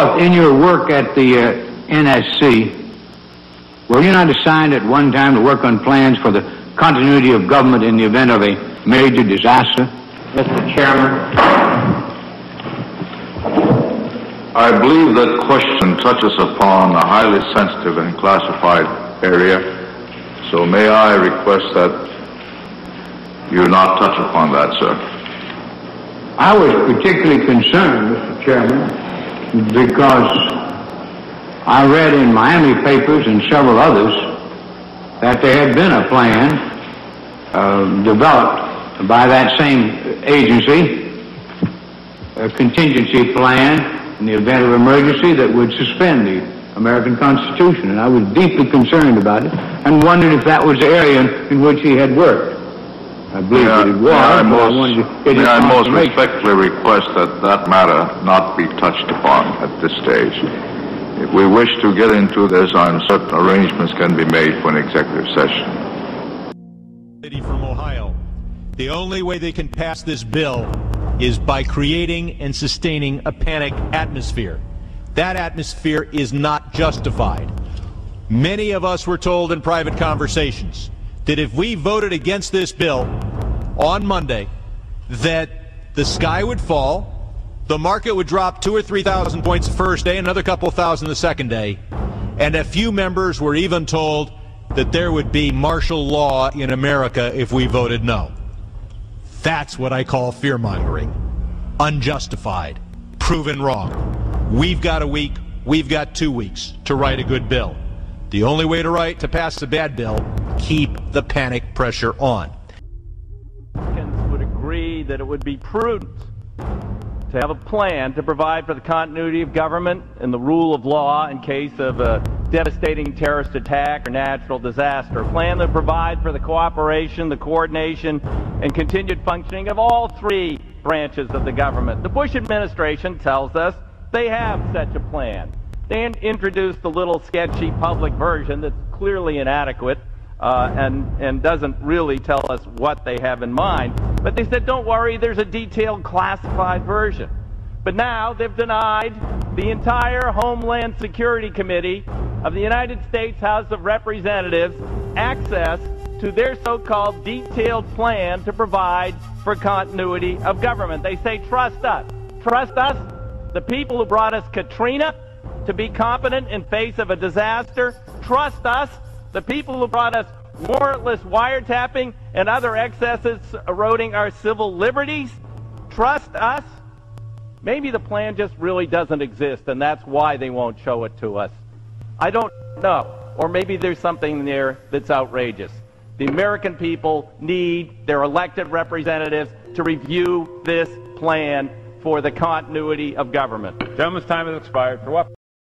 forth, in your work at the NSC, were you not assigned at one time to work on plans for the continuity of government in the event of a major disaster? Mr. Chairman. I believe that question touches upon a highly sensitive and classified area, so may I request that you not touch upon that, sir. I was particularly concerned, Mr. Chairman, because I read in Miami papers and several others that there had been a plan developed by that same agency, a contingency plan in the event of emergency that would suspend the American Constitution. And I was deeply concerned about it and wondered if that was the area in which he had worked. I believe that it was. May I most respectfully request that that matter not be touched upon at this stage. If we wish to get into this, I'm certain arrangements can be made for an executive session. Lady from Ohio, the only way they can pass this bill is by creating and sustaining a panic atmosphere. That atmosphere is not justified. Many of us were told in private conversations that if we voted against this bill on Monday, that the sky would fall, the market would drop 2,000 or 3,000 points the first day, another couple thousand the second day, and a few members were even told that there would be martial law in America if we voted no. That's what I call fear-mongering. Unjustified. Proven wrong. We've got a week, we've got 2 weeks to write a good bill. The only way to pass a bad bill, keep the panic pressure on. Americans would agree that it would be prudent to have a plan to provide for the continuity of government and the rule of law in case of a devastating terrorist attack or natural disaster. A plan that provides for the cooperation, the coordination, and continued functioning of all three branches of the government. The Bush administration tells us they have such a plan. They introduced a little sketchy public version that's clearly inadequate and doesn't really tell us what they have in mind. But they said, don't worry, there's a detailed classified version. But now they've denied the entire Homeland Security Committee of the United States House of Representatives access to their so-called detailed plan to provide for continuity of government. They say, trust us. Trust us, the people who brought us Katrina, to be competent in face of a disaster. Trust us, the people who brought us warrantless wiretapping and other excesses eroding our civil liberties. Trust us. Maybe the plan just really doesn't exist, and that's why they won't show it to us. I don't know. Or maybe there's something there that's outrageous. The American people need their elected representatives to review this plan for the continuity of government. Gentleman's time has expired. For what?